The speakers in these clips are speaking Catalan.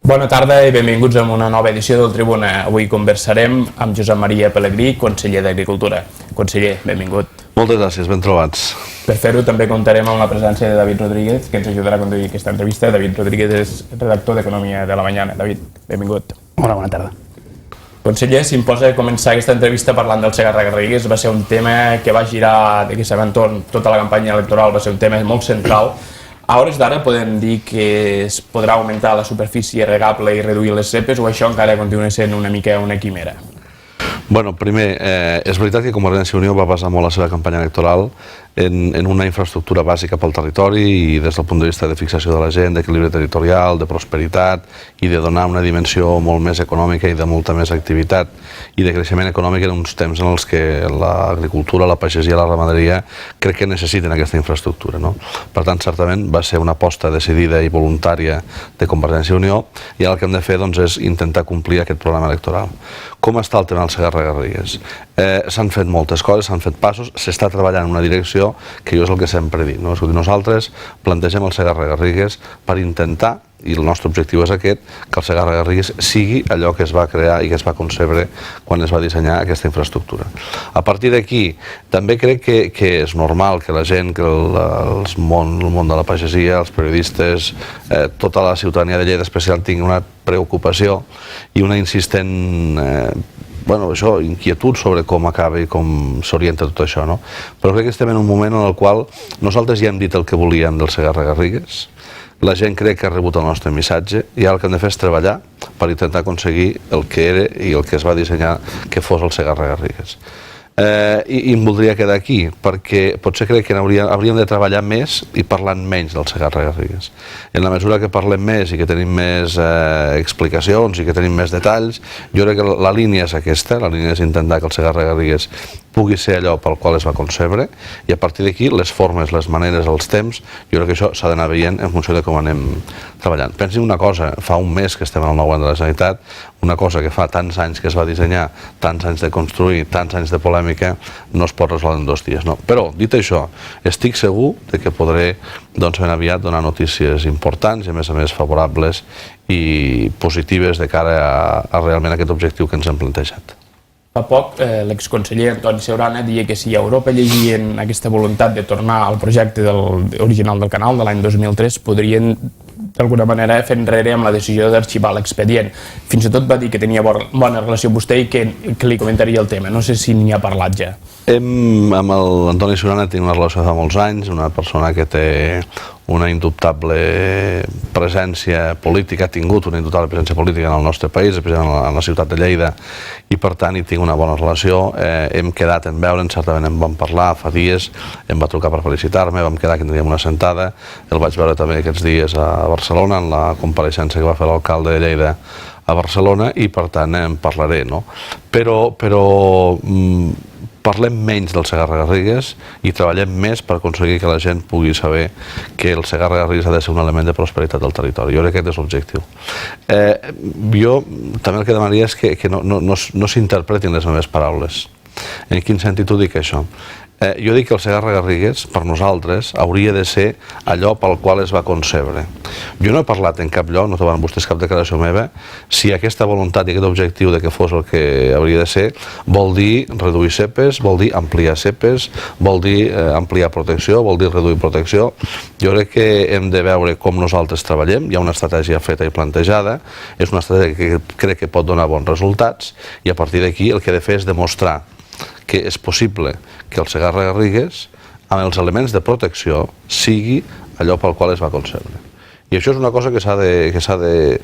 Bona tarda i benvinguts a una nova edició del Tribuna. Avui conversarem amb Josep Maria Pelegrí, conseller d'Agricultura. Conseller, benvingut. Moltes gràcies, ben trobats. Per fer-ho també comptarem amb la presència de David Rodríguez, que ens ajudarà a conduir aquesta entrevista. David Rodríguez és redactor d'Economia de la Mañana. David, benvingut. Hola, bona tarda. Conseller, si em posa a començar aquesta entrevista parlant del Segarra-Garrigues, va ser un tema que va girar d'aquest entorn tota la campanya electoral, va ser un tema molt central. A hores d'ara podem dir que es podrà augmentar la superfície regable i reduir les cepes o això encara continua sent una mica una quimera? Bueno, primer, és veritat que Convergència i Unió va basar molt la seva campanya electoral en una infraestructura bàsica pel territori i des del punt de vista de fixació de la gent, d'equilibri territorial, de prosperitat i de donar una dimensió molt més econòmica i de molta més activitat i de creixement econòmic en uns temps en els que l'agricultura, la pagesia i la ramaderia crec que necessiten aquesta infraestructura, no? Per tant, certament va ser una aposta decidida i voluntària de Convergència i Unió i ara el que hem de fer doncs, és intentar complir aquest programa electoral. Com està el tema del Segarra-Garrigues? S'han fet moltes coses, s'han fet passos, s'està treballant en una direcció que jo és el que sempre dic, no? Nosaltres plantegem el Segarra-Garrigues per intentar, i el nostre objectiu és aquest, que el Segarra-Garrigues sigui allò que es va crear i que es va concebre quan es va dissenyar aquesta infraestructura. A partir d'aquí, també crec que és normal que la gent, que el món de la pagesia, els periodistes, tota la ciutadania de Lleida especial tingui una preocupació i una insistent inquietud sobre com acaba i com s'orienta tot això, no? Però crec que estem en un moment en el qual nosaltres ja hem dit el que volíem del Segarra-Garrigues, la gent crec que ha rebut el nostre missatge i ara el que hem de fer és treballar per intentar aconseguir el que era i el que es va dissenyar que fos el Segarra-Garrigues. I em voldria quedar aquí, perquè potser crec que hauríem de treballar més i parlant menys del Segarra-Garrigues. En la mesura que parlem més i que tenim més explicacions i que tenim més detalls, jo crec que la línia és aquesta, la línia és intentar que el Segarra-Garrigues pugui ser allò pel qual es va concebre i a partir d'aquí les formes, les maneres, els temps, jo crec que això s'ha d'anar veient en funció de com anem treballant. Pensin una cosa, fa un mes que estem en el nou govern de la Generalitat, una cosa que fa tants anys que es va dissenyar, tants anys de construir, tants anys de polèmica, no es pot resoldre en 2 dies, no? Però, dit això, estic segur que podré ben aviat donar notícies importants i a més favorables i positives de cara a realment aquest objectiu que ens hem plantejat. Fa poc, l'exconseller Antoni Seurana deia que si a Europa llegien aquesta voluntat de tornar al projecte original del canal de l'any 2003, podrien d'alguna manera fer enrere amb la decisió d'arxivar l'expedient. Fins i tot va dir que tenia bona relació amb vostè i que li comentaria el tema. No sé si n'hi ha parlat ja. Amb l'Antoni Seurana tinc una relació de fa molts anys, una persona que té una indubtable presència política, ha tingut una indubtable presència política en el nostre país, especialment en la ciutat de Lleida, i per tant hi tinc una bona relació. Hem quedat en veure'n, certament en vam parlar fa dies, em va trucar per felicitar-me, vam quedar que tindríem una sentada, el vaig veure també aquests dies a Barcelona, en la compareixença que va fer l'alcalde de Lleida a Barcelona, i per tant en parlaré, no? Però parlem menys del Segarra-Garrigues i treballem més per aconseguir que la gent pugui saber que el Segarra-Garrigues ha de ser un element de prosperitat del territori. Jo crec que aquest és l'objectiu. Jo també el que demanaria és que no s'interpretin les meves paraules. En quin sentit ho dic, això? Jo dic que el Segarra-Garrigues, per nosaltres, hauria de ser allò pel qual es va concebre. Jo no he parlat en cap lloc, no trobaran vostès cap declaració meva, si aquesta voluntat i aquest objectiu de que fos el que hauria de ser vol dir reduir cepes, vol dir ampliar cepes, vol dir ampliar protecció, vol dir reduir protecció. Jo crec que hem de veure com nosaltres treballem, hi ha una estratègia feta i plantejada, és una estratègia que crec que pot donar bons resultats i a partir d'aquí el que he de fer és demostrar que és possible que el Segarra-Garrigues, amb els elements de protecció, sigui allò pel qual es va concebre. I això és una cosa que s'ha de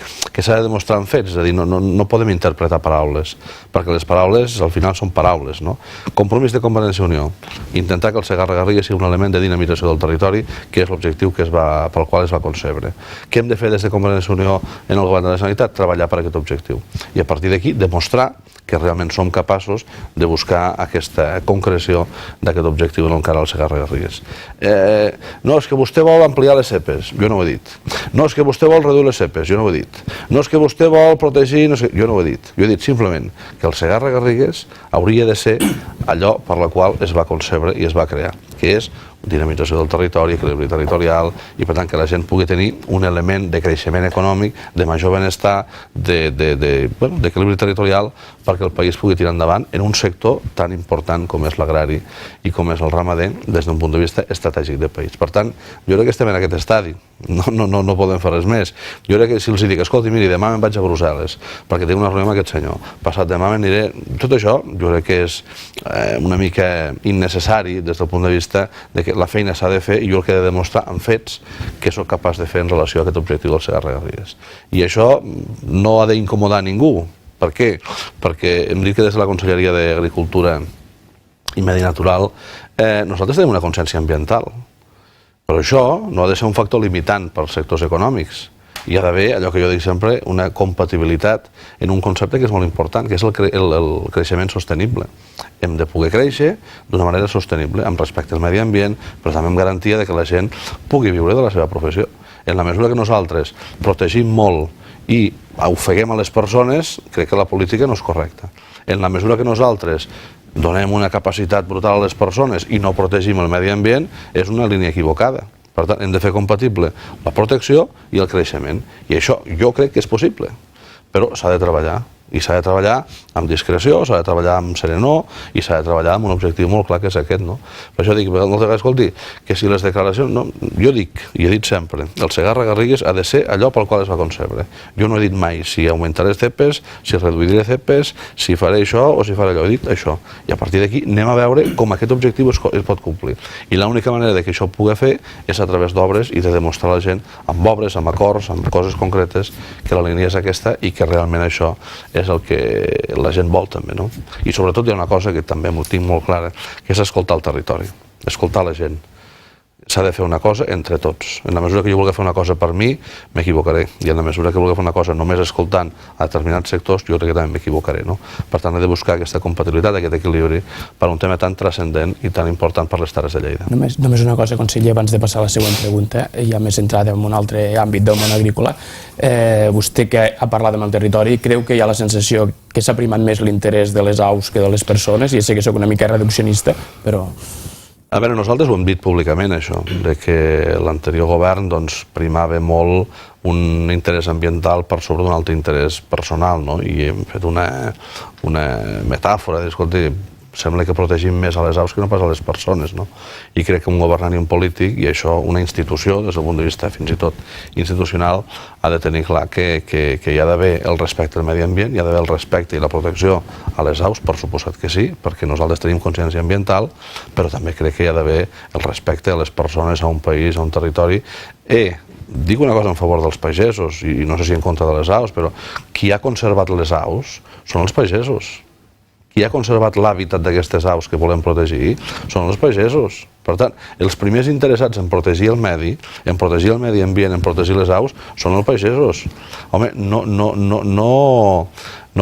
demostrar en fets, és a dir, no podem interpretar paraules, perquè les paraules al final són paraules, no? Compromís de Convergència i Unió, intentar que el Segarra-Garrigues sigui un element de dinamització del territori, que és l'objectiu pel qual es va concebre. Què hem de fer des de Convergència i Unió en el govern de la Generalitat? Treballar per aquest objectiu. I a partir d'aquí demostrar que realment som capaços de buscar aquesta concreció d'aquest objectiu en el canal Segarra-Garrigues. No, és que vostè vol ampliar les cepes, jo no ho he dit. No, és que vostè vol reduir les cepes, jo no ho he dit. No, és que vostè vol protegir, jo no ho he dit. Jo he dit simplement que el Segarra-Garrigues hauria de ser allò per la qual es va concebre i es va crear, que és dinamització del territori, equilibri territorial, i per tant que la gent pugui tenir un element de creixement econòmic, de major benestar, d'equilibri territorial, perquè el país pugui tirar endavant en un sector tan important com és l'agrari i com és el ramader des d'un punt de vista estratègic del país. Per tant, jo crec que estem en aquest estadi, no podem fer res més. Jo crec que si els dic, escolti, miri, demà me'n vaig a Brussel·les perquè tinc una reunió amb aquest senyor, passat demà m'aniré... Tot això jo crec que és una mica innecessari des del punt de vista de que la feina s'ha de fer i jo el que he de demostrar amb fets que soc capaç de fer en relació a aquest objectiu del Segarra-Garrigues. I això no ha d'incomodar ningú. Per què? Perquè hem dit que des de la Conselleria d'Agricultura i Medi Natural nosaltres tenim una consciència ambiental, però això no ha de ser un factor limitant per als sectors econòmics. Hi ha d'haver, allò que jo dic sempre, una compatibilitat en un concepte que és molt important, que és el creixement sostenible. Hem de poder créixer d'una manera sostenible, amb respecte al medi ambient, però també amb garantia que la gent pugui viure de la seva professió. En la mesura que nosaltres protegim molt i ofeguem a les persones, crec que la política no és correcta. En la mesura que nosaltres donem una capacitat brutal a les persones i no protegim el medi ambient, és una línia equivocada. Per tant, hem de fer compatible la protecció i el creixement. I això jo crec que és possible, però s'ha de treballar. I s'ha de treballar amb discreció, s'ha de treballar amb serenor i s'ha de treballar amb un objectiu molt clar que és aquest. Per això dic, moltes vegades, escolti, que si les declaracions... Jo dic, i he dit sempre, el Segarra-Garrigues ha de ser allò pel qual es va concebre. Jo no he dit mai si augmentaré cepes, si reduiré cepes, si faré això o si faré allò. He dit això. I a partir d'aquí anem a veure com aquest objectiu es pot complir. I l'única manera que això ho pugui fer és a través d'obres i de demostrar a la gent, amb obres, amb acords, amb coses concretes, que la línia és aquesta i que realment això és el que la gent vol també, no? I sobretot hi ha una cosa que també m'ho tinc molt clara, que és escoltar el territori, escoltar la gent. S'ha de fer una cosa entre tots. En la mesura que jo vulgui fer una cosa per mi, m'equivocaré. I en la mesura que vulgui fer una cosa només escoltant a determinats sectors, jo crec que també m'equivocaré, no? Per tant, he de buscar aquesta compatibilitat, aquest equilibri, per un tema tan transcendent i tan important per les Terres de Lleida. Només una cosa, conseller, abans de passar a la següent pregunta, ja més centrada en un altre àmbit del món agrícola. Vostè que ha parlat amb el territori, creu que hi ha la sensació que s'ha primat més l'interès de les aus que de les persones? Ja sé que soc una mica reduccionista, però... A veure, nosaltres ho hem dit públicament, això, de que l'anterior govern primava molt un interès ambiental per sobre d'un altre interès personal, no? I hem fet una metàfora de, escolti, sembla que protegim més a les aus que no pas a les persones, no? I crec que un governant i un polític, i això una institució, des del punt de vista fins i tot institucional, ha de tenir clar que hi ha d'haver el respecte al medi ambient, hi ha d'haver el respecte i la protecció a les aus, per suposat que sí, perquè nosaltres tenim consciència ambiental, però també crec que hi ha d'haver el respecte a les persones, a un país, a un territori. Dic una cosa en favor dels pagesos, i no sé si en contra de les aus, però qui ha conservat les aus són els pagesos. Qui ha conservat l'hàbitat d'aquestes aus que volem protegir són els pagesos. Per tant, els primers interessats en protegir el medi ambient, en protegir les aus, són els pagesos. Home, no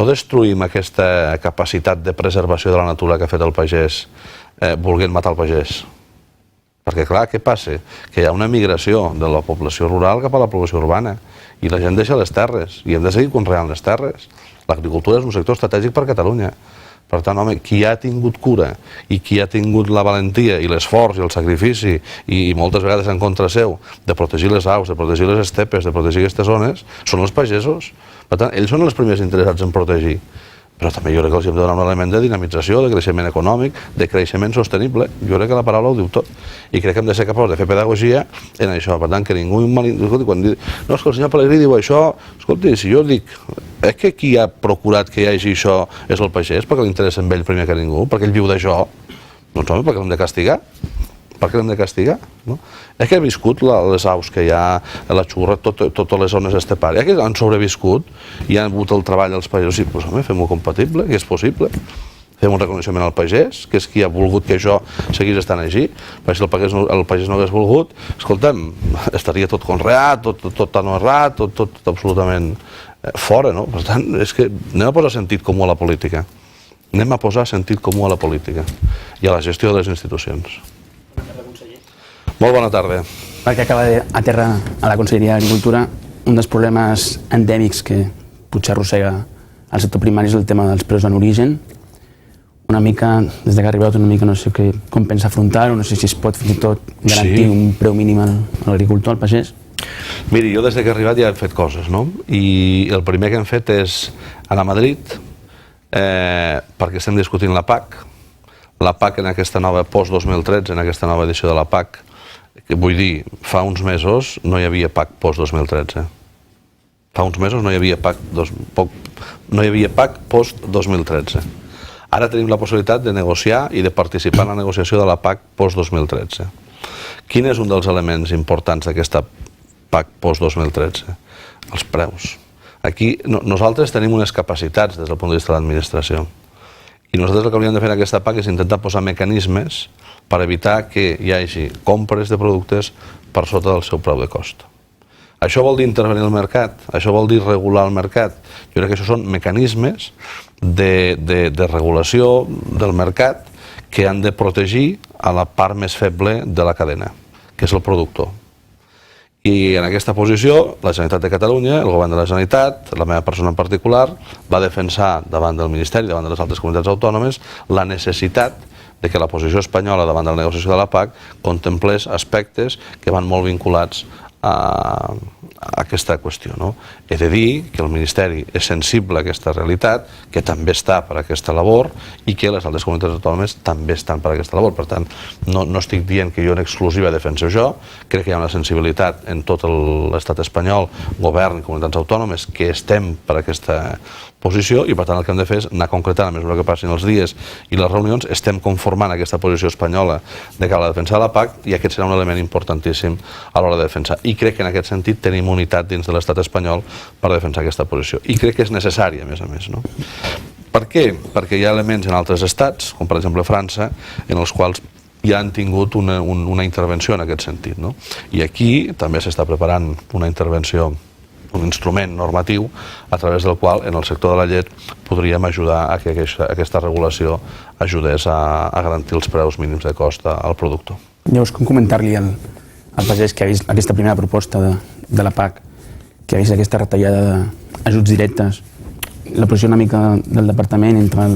destruïm aquesta capacitat de preservació de la natura que ha fet el pagès volent matar el pagès. Perquè, clar, què passa? Que hi ha una migració de la població rural cap a la població urbana i la gent deixa les terres i hem de seguir conreant les terres. L'agricultura és un sector estratègic per a Catalunya. Per tant, home, qui ha tingut cura i qui ha tingut la valentia i l'esforç i el sacrifici i moltes vegades en contra seu de protegir les aus, de protegir les estepes, de protegir aquestes zones, són els pagesos. Per tant, ells són els primers interessats en protegir. Però també jo crec que els hem de donar un element de dinamització, de creixement econòmic, de creixement sostenible. Jo crec que la paraula ho diu tot. I crec que hem de ser capaços de fer pedagogia en això. Per tant, que ningú... Escolti, quan diu... No, és que el senyor Pelegrí diu això... Escolti, si jo dic... És que qui ha procurat que hi hagi això és el pagès, perquè li interessa a ell primer que ningú, perquè ell viu d'això. Doncs, home, perquè l'hem de castigar. Per què l'hem de castigar? És que ha viscut les aus que hi ha, la xurra, totes les zones estepàries, que han sobreviscut i han hagut el treball dels pagesos. Sí, doncs, home, fem-ho compatible, que és possible. Fem un reconeixement al pagès, que és qui ha volgut que això seguís estant així. Perquè si el pagès no hagués volgut, escolta'm, estaria tot conreat, tot anorrat, tot absolutament fora, no? Per tant, és que anem a posar sentit comú a la política. Anem a posar sentit comú a la política i a la gestió de les institucions. Molt bona tarda. Perquè acaba d'aterrar a la Conselleria d'Agricultura un dels problemes endèmics que potser arrossega el sector primari és el tema dels preus en origen, una mica, des que ha arribat una mica, no sé com pensa afrontar-ho, no sé si es pot fins i tot garantir un preu mínim a l'agricultor, al pagès. Miri, jo des que he arribat ja he fet coses, no? I el primer que hem fet és anar a Madrid, perquè estem discutint la PAC. La PAC en aquesta nova post-2013, en aquesta nova edició de la PAC, que vull dir, fa uns mesos no hi havia PAC post-2013. Fa uns mesos no hi havia PAC post-2013. Ara tenim la possibilitat de negociar i de participar en la negociació de la PAC post-2013. Quin és un dels elements importants d'aquesta PAC post-2013? Els preus. Aquí nosaltres tenim unes capacitats des del punt de vista de l'administració. I nosaltres el que hauríem de fer en aquesta PAC és intentar posar mecanismes per evitar que hi hagi compres de productes per sota del seu preu de cost. Això vol dir intervenir el mercat, això vol dir regular el mercat. Jo crec que això són mecanismes de regulació del mercat que han de protegir a la part més feble de la cadena, que és el productor. I en aquesta posició, la Generalitat de Catalunya, el govern de la Generalitat, la meva persona en particular, va defensar davant del Ministeri, davant de les altres comunitats autònomes, la necessitat de que la posició espanyola davant de la negociació de la PAC contemplés aspectes que van molt vinculats a aquesta qüestió. He de dir que el Ministeri és sensible a aquesta realitat, que també està per aquesta labor i que les altres comunitats autònomes també estan per aquesta labor. Per tant, no estic dient que jo en exclusiva defenso això, crec que hi ha una sensibilitat en tot l'estat espanyol, govern i comunitats autònomes, que estem per aquesta posició i per tant el que hem de fer és anar concretant a mesura que passin els dies i les reunions, estem conformant aquesta posició espanyola de cara a la defensa de la PAC i aquest serà un element importantíssim a l'hora de defensar. I crec que en aquest sentit tenim unitat dins de l'estat espanyol per defensar aquesta posició. I crec que és necessària, a més. Per què? Perquè hi ha elements en altres estats, com per exemple França, en els quals ja han tingut una intervenció en aquest sentit. I aquí també s'està preparant una intervenció, un instrument normatiu a través del qual en el sector de la llet podríem ajudar a que aquesta regulació ajudés a garantir els preus mínims de cost al productor. Llavors, com comentar-li al pagès que ha vist aquesta primera proposta de la PAC, que ha vist aquesta retallada d'ajuts directes, la posició una mica del departament entre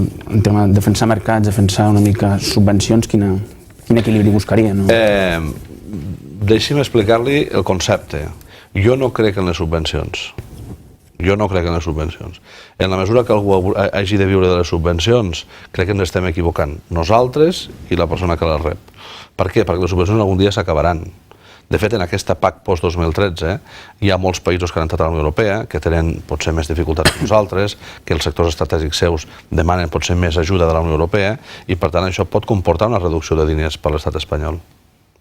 defensar mercats, defensar una mica subvencions, quin equilibri buscaria? Deixi'm explicar-li el concepte. Jo no crec en les subvencions. En la mesura que algú hagi de viure de les subvencions, crec que ens estem equivocant. Nosaltres i la persona que les rep. Per què? Perquè les subvencions algun dia s'acabaran. De fet, en aquesta PAC post-2013 hi ha molts països que han entrat a la Unió Europea que tenen potser més dificultats que nosaltres, que els sectors estratègics seus demanen potser més ajuda de la Unió Europea i, per tant, això pot comportar una reducció de diners per l'estat espanyol.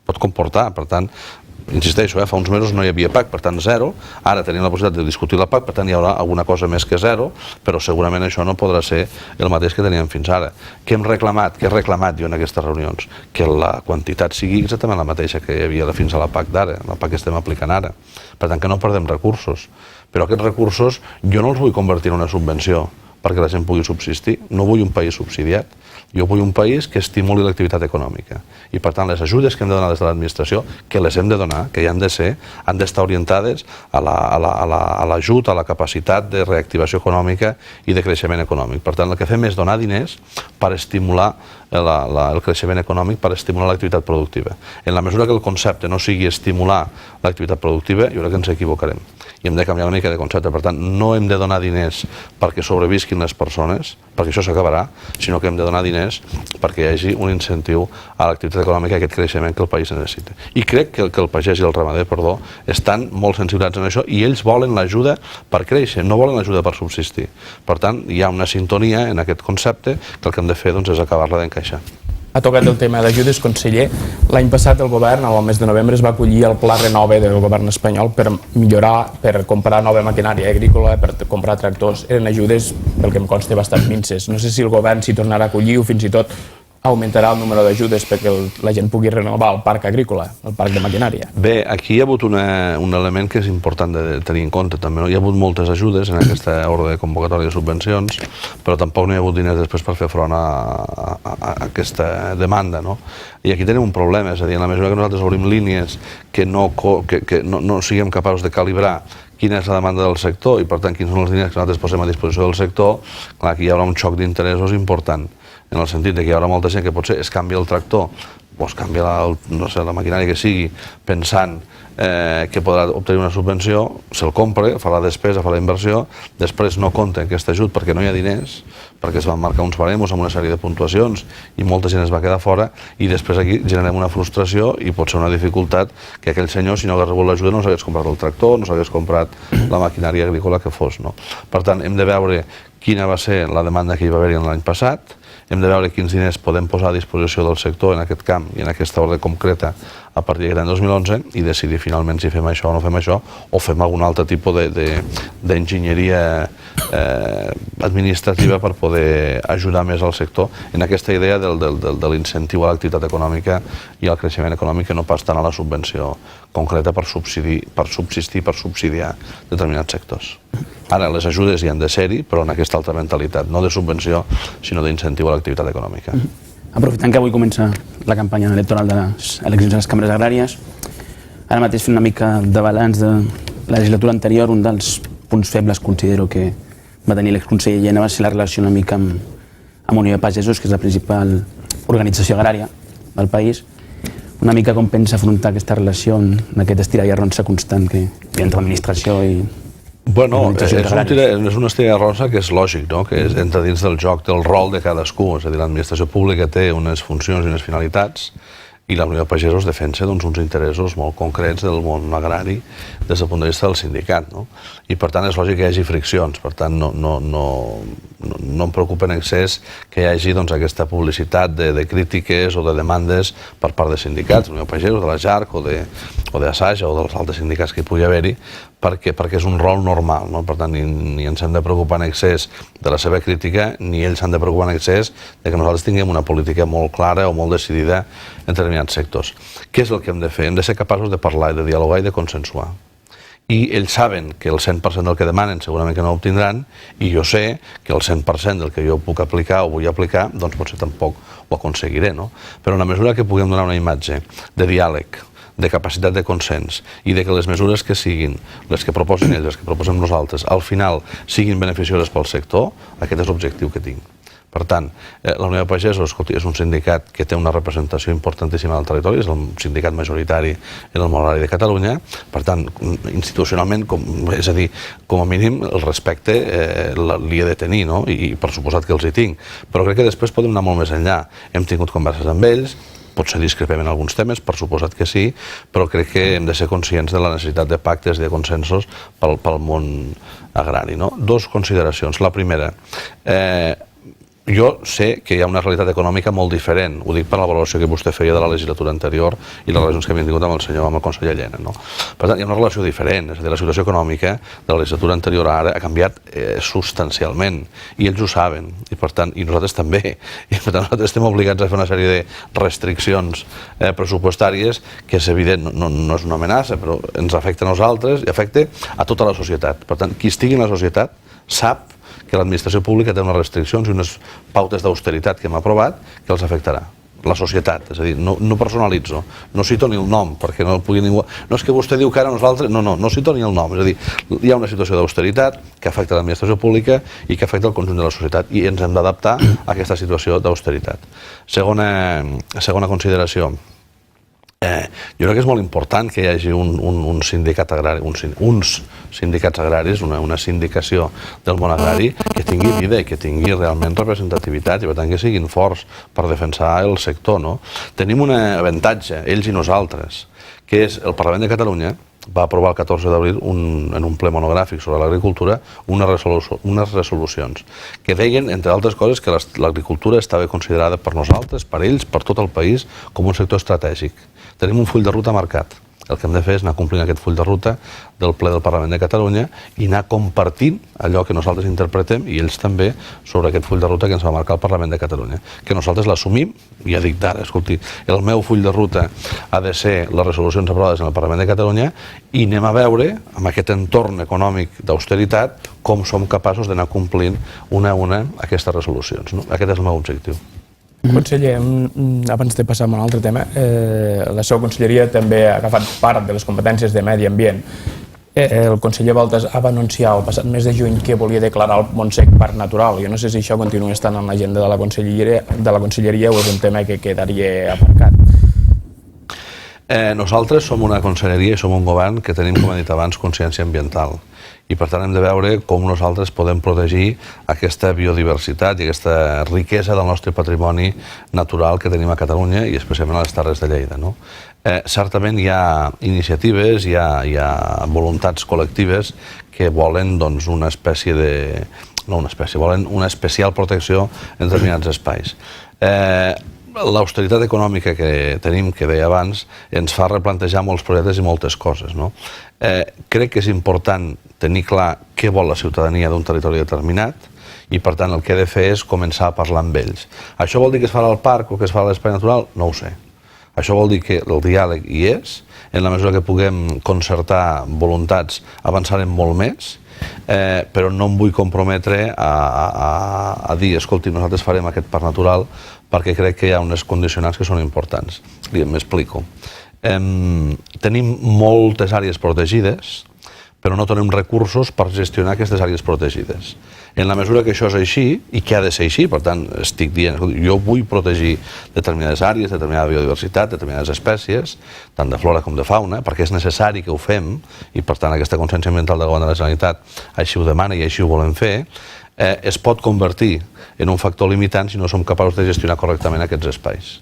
Pot comportar, per tant, insisteixo, fa uns mesos no hi havia PAC, per tant, zero. Ara tenim la possibilitat de discutir la PAC, per tant, hi haurà alguna cosa més que zero, però segurament això no podrà ser el mateix que teníem fins ara. Què hem reclamat? Què he reclamat jo en aquestes reunions? Que la quantitat sigui exactament la mateixa que hi havia fins a la PAC d'ara, la PAC que estem aplicant ara. Per tant, que no perdem recursos. Però aquests recursos jo no els vull convertir en una subvenció perquè la gent pugui subsistir. No vull un país subsidiat. Jo vull un país que estimuli l'activitat econòmica. I, per tant, les ajudes que hem de donar des de l'administració, que les hem de donar, que hi han de ser, han d'estar orientades a l'ajut, a la capacitat de reactivació econòmica i de creixement econòmic. Per tant, el que fem és donar diners per estimular el creixement econòmic, per estimular l'activitat productiva. En la mesura que el concepte no sigui estimular l'activitat productiva, jo crec que ens equivocarem. I hem de canviar una mica de concepte. Per tant, no hem de donar diners perquè sobrevisquin les persones, perquè això s'acabarà, sinó que hem de donar diners perquè hi hagi un incentiu a l'activitat econòmica i aquest creixement que el país necessita. I crec que el pagès i el ramader, estan molt sensibilitzats en això i ells volen l'ajuda per créixer, no volen l'ajuda per subsistir. Per tant, hi ha una sintonia en aquest concepte que el que hem de fer és acabar-la d'encaixar. Ha tocat el tema d'ajudes, conseller. L'any passat el govern, al mes de novembre, es va acollir el Pla Renove del govern espanyol per millorar, per comprar nova maquinària agrícola, per comprar tractors. Eren ajudes, pel que em consta, bastant minces. No sé si el govern s'hi tornarà a acollir o fins i tot augmentarà el número d'ajudes perquè la gent pugui renovar el parc agrícola, el parc de maquinària. Bé, aquí hi ha hagut un element que és important de tenir en compte també. Hi ha hagut moltes ajudes en aquesta ordre de convocatòria de subvencions, però tampoc no hi ha hagut diners després per fer front a aquesta demanda. I aquí tenim un problema, és a dir, en la mesura que nosaltres obrim línies que no siguem capaços de calibrar quina és la demanda del sector i, per tant, quins són els diners que nosaltres posem a disposició del sector, clar, aquí hi haurà un xoc d'interessos important. en el sentit que hi haurà molta gent que potser es canvia el tractor o es canvia la maquinària que sigui pensant que podrà obtenir una subvenció, se'l compra, fa la despesa, fa la inversió, després no compta en aquest ajut perquè no hi ha diners, perquè es van marcar uns baremos amb una sèrie de puntuacions i molta gent es va quedar fora, i després aquí generem una frustració i pot ser una dificultat que aquell senyor, si no hagués rebut l'ajuda, no s'hagués comprat el tractor, no s'hagués comprat la maquinària agrícola que fos. Per tant, hem de veure quina va ser la demanda que hi va haver l'any passat, hem de veure quins diners podem posar a disposició del sector en aquest camp i en aquesta ordre concreta a partir de l'any 2011 i decidir finalment si fem això o no fem això, o fem algun altre tipus d'enginyeria administrativa per poder ajudar més al sector en aquesta idea de l'incentiu a l'activitat econòmica i al creixement econòmic, que no pas tant a la subvenció concreta per subsistir, per subsidiar determinats sectors. Ara, les ajudes hi han de ser-hi, però en aquesta altra mentalitat, no de subvenció, sinó d'incentiu a l'activitat econòmica. Aprofitant que avui comença la campanya electoral de les eleccions a les cambres agràries, ara mateix fent una mica de balanç de la legislatura anterior, un dels punts febles considero que va tenir l'exconseller Llena va ser la relació una mica amb Unió de Pagesos, que és la principal organització agrària del país. Una mica com pensa afrontar aquesta relació en aquest estira i arronsa constant que hi ha entre l'administració i... Bueno, és una estira i arronsa que és lògic, que entra dins del joc del rol de cadascú. És a dir, l'administració pública té unes funcions i unes finalitats i la Unió de Pagesos defensa uns interessos molt concrets del món agrari des del punt de vista del sindicat. I per tant és lògic que hi hagi friccions, per tant no em preocupa en excés que hi hagi aquesta publicitat de crítiques o de demandes per part de sindicats, de la Unió de Pagesos, de la JARC o d'Assaja o dels altres sindicats que hi pugui haver-hi, perquè és un rol normal. Per tant, ni ens hem de preocupar en excés de la seva crítica, ni ells s'han de preocupar en excés de que nosaltres tinguem una política molt clara o molt decidida en determinats sectors. Què és el que hem de fer? Hem de ser capaços de parlar, de dialogar i de consensuar. I ells saben que el 100% del que demanen segurament que no ho obtindran, i jo sé que el 100% del que jo puc aplicar o vull aplicar, doncs potser tampoc ho aconseguiré. Però en la mesura que puguem donar una imatge de diàleg, de capacitat de consens i de que les mesures que siguin, les que proposin ells, les que proposem nosaltres, al final siguin beneficioses pel sector, aquest és l'objectiu que tinc. Per tant, la Unió de Pagesos és un sindicat que té una representació importantíssima al territori, és el sindicat majoritari en el món agrari de Catalunya, per tant, institucionalment, és a dir, com a mínim el respecte l'hi he de tenir, i per suposat que els hi tinc, però crec que després podem anar molt més enllà. Hem tingut converses amb ells, potser discrepem en alguns temes, per suposat que sí, però crec que hem de ser conscients de la necessitat de pactes i de consensos pel món agrari. Dos consideracions. La primera, jo sé que hi ha una realitat econòmica molt diferent, ho dic per la valoració que vostè feia de la legislatura anterior i les relacions que havíem tingut amb el conseller Llena. Per tant, hi ha una relació diferent, és a dir, la situació econòmica de la legislatura anterior a ara ha canviat substancialment, i ells ho saben, i per tant, i nosaltres també, i per tant nosaltres estem obligats a fer una sèrie de restriccions pressupostàries que és evident, no és una amenaça, però ens afecta a nosaltres i afecta a tota la societat. Per tant, qui estigui en la societat sap que l'administració pública té unes restriccions i unes pautes d'austeritat que hem aprovat que els afectarà. La societat, és a dir, no personalitzo, no cito ni el nom, perquè no pugui ningú... No és que vostè diu que ara nosaltres... No cito ni el nom, és a dir, hi ha una situació d'austeritat que afecta l'administració pública i que afecta el conjunt de la societat, i ens hem d'adaptar a aquesta situació d'austeritat. Segona consideració. Jo crec que és molt important que hi hagi un sindicat agrari, uns sindicats agraris, una sindicació del món agrari que tingui vida i que tingui realment representativitat i per tant que siguin forts per defensar el sector. Tenim un avantatge, ells i nosaltres, que és el Parlament de Catalunya va aprovar el 14 d'abril en un ple monogràfic sobre l'agricultura unes resolucions que deien, entre altres coses, que l'agricultura estava considerada per nosaltres, per ells, per tot el país, com un sector estratègic. Tenim un full de ruta marcat. El que hem de fer és anar complint aquest full de ruta del ple del Parlament de Catalunya i anar compartint allò que nosaltres interpretem, i ells també, sobre aquest full de ruta que ens va marcar el Parlament de Catalunya. Que nosaltres l'assumim, ja dic d'ara, escolti, el meu full de ruta ha de ser les resolucions aprovades en el Parlament de Catalunya, i anem a veure, amb aquest entorn econòmic d'austeritat, com som capaços d'anar complint una a una aquestes resolucions. Aquest és el meu objectiu. Conseller, abans de passar a un altre tema, la seva conselleria també ha agafat part de les competències de medi ambient. El conseller Baltas va anunciar el passat mes de juny que volia declarar el Montsec parc natural. Jo no sé si això continua estant en l'agenda de la conselleria o és un tema que quedaria aparcat. Nosaltres som una conselleria i som un govern que tenim, com he dit abans, consciència ambiental. I per tant hem de veure com nosaltres podem protegir aquesta biodiversitat i aquesta riquesa del nostre patrimoni natural que tenim a Catalunya i especialment a les Terres de Lleida. Certament hi ha iniciatives, hi ha voluntats col·lectives que volen una espècie de... no una espècie, volen una especial protecció en determinats espais. L'austeritat econòmica que tenim, que deia abans, ens fa replantejar molts projectes i moltes coses. Crec que és important tenir clar què vol la ciutadania d'un territori determinat i, per tant, el que he de fer és començar a parlar amb ells. Això vol dir que es farà al parc o que es farà a l'espai natural? No ho sé. Això vol dir que el diàleg hi és, en la mesura que puguem concertar voluntats avançarem molt més, però no em vull comprometre a dir, escolti, nosaltres farem aquest parc natural perquè crec que hi ha unes condicionants que són importants. M'explico. Tenim moltes àrees protegides, però no tenim recursos per gestionar aquestes àrees protegides. En la mesura que això és així, i que ha de ser així, per tant, estic dient, jo vull protegir determinades àrees, determinada biodiversitat, determinades espècies, tant de flora com de fauna, perquè és necessari que ho fem, i per tant aquesta consciència ambiental del govern de la Generalitat així ho demana i així ho volem fer, es pot convertir en un factor limitant si no som capaços de gestionar correctament aquests espais.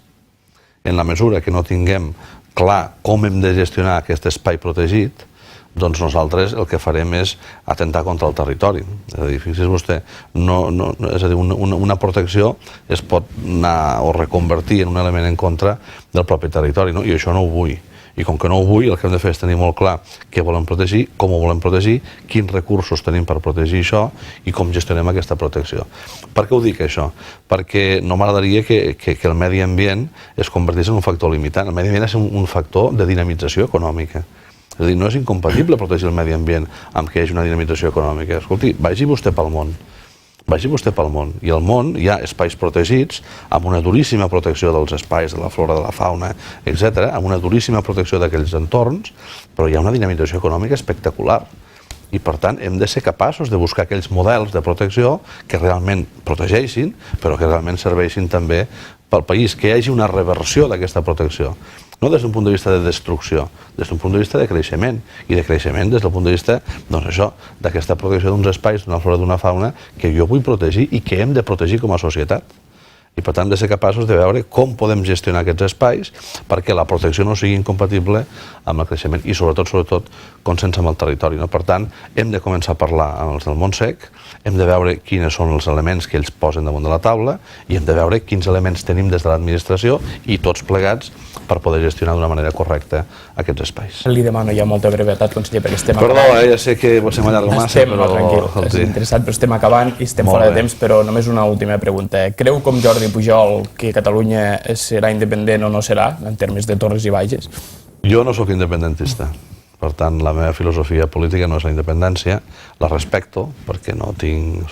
En la mesura que no tinguem clar com hem de gestionar aquest espai protegit, doncs nosaltres el que farem és atentar contra el territori. És a dir, fixi's vostè, una protecció es pot anar o reconvertir en un element en contra del propi territori, i això no ho vull. I com que no ho vull, el que hem de fer és tenir molt clar què volem protegir, com ho volem protegir, quins recursos tenim per protegir això i com gestionem aquesta protecció. Per què ho dic, això? Perquè no m'agradaria que el medi ambient es convertís en un factor limitant. El medi ambient és un factor de dinamització econòmica. És a dir, no és incompatible protegir el medi ambient amb que hi hagi una dinamització econòmica. Escolti, vagi vostè pel món. Vagi vostè pel món. I al món hi ha espais protegits amb una duríssima protecció dels espais, de la flora, de la fauna, etc., amb una duríssima protecció d'aquells entorns, però hi ha una dinamització econòmica espectacular. I, per tant, hem de ser capaços de buscar aquells models de protecció que realment protegeixin, però que realment serveixin també pel país, que hi hagi una reversió d'aquesta protecció. No des d'un punt de vista de destrucció, des d'un punt de vista de creixement, i de creixement des del punt de vista, doncs això, d'aquesta protecció d'uns espais, d'una flora, d'una fauna, que jo vull protegir i que hem de protegir com a societat. I per tant hem de ser capaços de veure com podem gestionar aquests espais perquè la protecció no sigui incompatible amb el creixement i sobretot, consens amb el territori. Per tant, hem de començar a parlar amb els del Montsec, hem de veure quins són els elements que ells posen damunt de la taula i hem de veure quins elements tenim des de l'administració i tots plegats per poder gestionar d'una manera correcta aquests espais. Li demano ja molta brevetat, conseller, perquè estem acabant. Perdó, ja sé que potser m'allargo massa, però... Tranquil, és interessant, però estem acabant i estem fora de temps, però només una última pregunta. Creu, com Jordi Pujol, que Catalunya serà independent o no serà, en termes de Torres i Bages? Jo no sóc independentista. Per tant, la meva filosofia política no és la independència, la respecto, perquè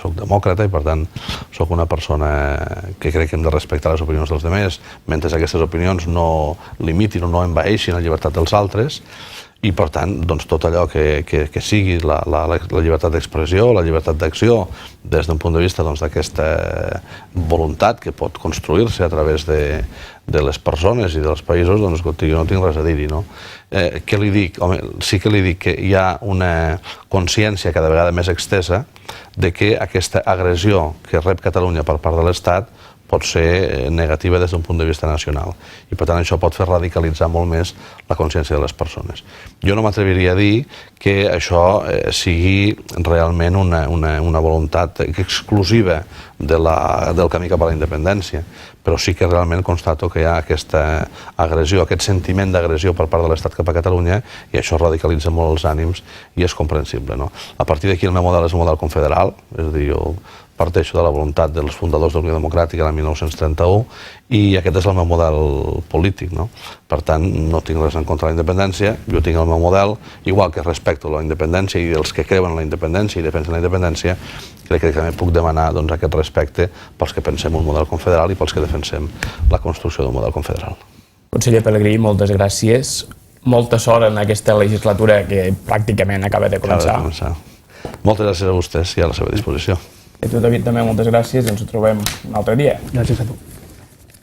soc demòcrata i, per tant, soc una persona que crec que hem de respectar les opinions dels altres, mentre aquestes opinions no limitin o no envaeixin la llibertat dels altres, i, per tant, tot allò que sigui la llibertat d'expressió, la llibertat d'acció, des d'un punt de vista d'aquesta voluntat que pot construir-se a través de les persones i dels països, doncs, jo no tinc res a dir-hi, no? Què li dic? Home, sí que li dic que hi ha una consciència cada vegada més extesa de que aquesta agressió que rep Catalunya per part de l'Estat pot ser negativa des d'un punt de vista nacional. I, per tant, això pot fer radicalitzar molt més la consciència de les persones. Jo no m'atreviria a dir que això sigui realment una voluntat exclusiva del camí cap a la independència, però sí que realment constato que hi ha aquesta agressió, aquest sentiment d'agressió per part de l'Estat cap a Catalunya, i això radicalitza molt els ànims i és comprensible. A partir d'aquí el meu model és un model confederal, és a dir, jo parteixo de la voluntat dels fundadors de la Unió Democràtica l'any 1931 i aquest és el meu model polític. Per tant, no tinc res en contra de la independència, jo tinc el meu model, igual que respecto la independència i els que creuen en la independència i defensen la independència, crec que també puc demanar aquest respecte pels que pensem un model confederal i pels que defensem la construcció d'un model confederal. Conseller Pelegrí, moltes gràcies. molta sort en aquesta legislatura que pràcticament acaba de començar. Moltes gràcies a vostès i a la seva disposició. I a tu, David, també moltes gràcies i ens trobem un altre dia. Gràcies a tu.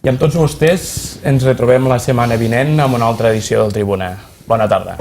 I amb tots vostès ens retrobem la setmana vinent amb una altra edició del Tribuna. Bona tarda.